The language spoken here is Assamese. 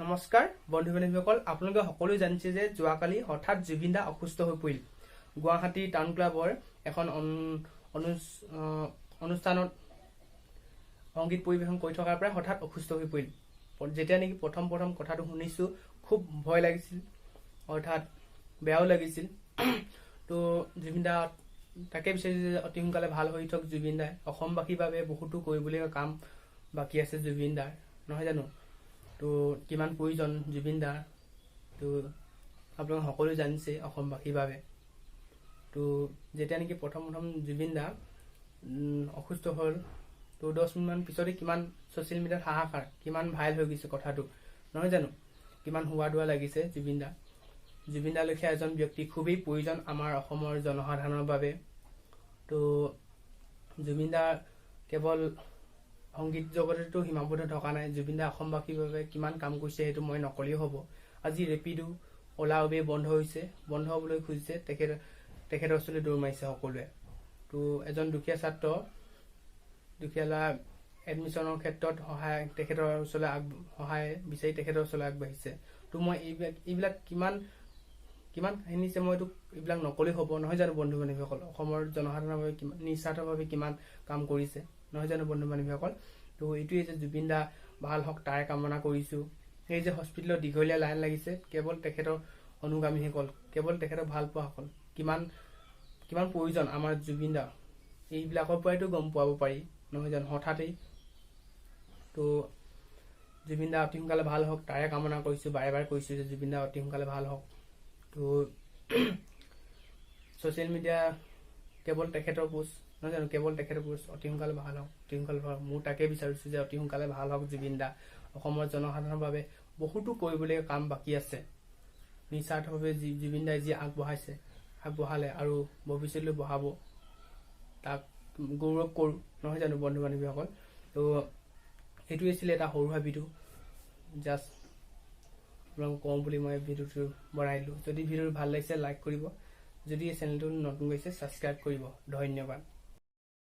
নমস্কাৰ বন্ধু বান্ধৱীসকল, আপোনালোকে সকলোৱে জানিছে যে যোৱাকালি হঠাৎ জুবিন দা অসুস্থ হৈ পৰিল। গুৱাহাটী টাউন ক্লাবৰ এখন অনুষ্ঠানত সংগীত পৰিৱেশন কৰি থকাৰ পৰাই হঠাৎ অসুস্থ হৈ পৰিল। যেতিয়া নেকি প্ৰথম কথাটো শুনিছো খুব ভয় লাগিছিল, অৰ্থাৎ বেয়াও লাগিছিল। তো জুবিন দা তাকে বিচাৰিছো যে অতি সোনকালে ভাল হৈ থাকক জুবিন দাই। অসমবাসীৰ বাবে বহুতো কৰিবলগীয়া কাম বাকী আছে জুবিন দাৰ, নহয় জানো? তো কিমান প্ৰয়োজন জুবিন দাৰ, তো আপোনালোকে সকলোৱে জানিছে অসমবাসীৰ বাবে। তো যেতিয়া নেকি প্ৰথম জুবিন দা অসুস্থ হ'ল, তো 10 মিনিটমান পিছতে কিমান ছ'চিয়েল মিডিয়াত হাহাকাৰ, কিমান ভাইৰেল হৈ গৈছে কথাটো, নহয় জানো? কিমান হোৱা দোৱা লাগিছে জুবিন দা। জুবিন দা লেখীয়া এজন ব্যক্তি খুবেই প্ৰয়োজন আমাৰ অসমৰ জনসাধাৰণৰ বাবে। তো জুবিন দা কেৱল সংগীত জগততো সীমাবদ্ধ থকা নাই। জুবিন দা অসমবাসীৰ বাবে কিমান কাম কৰিছে সেইটো মই নকলেও হ'ব। আজি ৰেপিডো, অলা উবেৰ বন্ধ হৈছে, বন্ধ হ'বলৈ খুজিছে, তেখেতৰ ওচৰলৈ দৌৰ মাৰিছে সকলোৱে। তো এজন দুখীয়া ছাত্ৰ, দুখীয়া ল'ৰা এডমিশ্যনৰ ক্ষেত্ৰত তেখেতৰ ওচৰলৈ সহায় বিচাৰি তেখেতৰ ওচৰলৈ আগবাঢ়িছে। তো মই এইবিলাক কিমান কাহিনীছে, মই এইবিলাক নকলেই হ'ব, নহয় জানো বন্ধু বান্ধৱীসকল? অসমৰ জনসাধাৰণৰ বাবে নিস্বাৰ্থভাৱে কিমান কাম কৰিছে, নহয় জানো বন্ধু বান্ধৱীসকল? তো এইটোৱে যে জুবিন দা ভাল হওক তাৰে কামনা কৰিছোঁ। এই যে হস্পিটেলত দীঘলীয়া লাইন লাগিছে, কেৱল তেখেতৰ অনুগামীসকল, কেৱল তেখেতৰ ভাল পোৱাসকল, কিমান প্ৰয়োজন আমাৰ জুবিন দা, এইবিলাকৰ পৰাইতো গম পোৱাব পাৰি, নহয় জানো? হঠাতেই। তো জুবিন দা অতি সোনকালে ভাল হওক তাৰে কামনা কৰিছোঁ, বাৰে বাৰে কৈছোঁ যে জুবিন দা অতি সোনকালে ভাল হওক। তো ছ'চিয়েল মিডিয়া কেৱল তেখেতৰ পোষ্ট, নহয় জানো? কেৱল তেখেতৰ পোষ্ট, অতি সোনকালে ভাল হওক, অতি সোনকালে ভাল হওক। মোৰ তাকে বিচাৰিছোঁ যে অতি সোনকালে ভাল হওক জুবিন দা। অসমৰ জনসাধাৰণৰ বাবে বহুতো কৰিবলগীয়া কাম বাকী আছে। নিস্বাৰ্থভাৱে জুবিন দাই যি আগবঢ়ালে আৰু ভৱিষ্যতলৈ বঢ়াব, তাক গৌৰৱ কৰোঁ, নহয় জানো বন্ধু বান্ধৱীসকল? তো সেইটোৱে আছিলে এটা সৰু সুৰা ভিডিঅ', জাষ্ট আপোনালোকক কওঁ বুলি মই ভিডিঅ'টো বনাই দিলোঁ। যদি ভিডিঅ'টো ভাল লাগিছে লাইক কৰিব, যদি এই চেনেলটো নতুন গৈছে ছাবস্ক্ৰাইব কৰিব। ধন্যবাদ।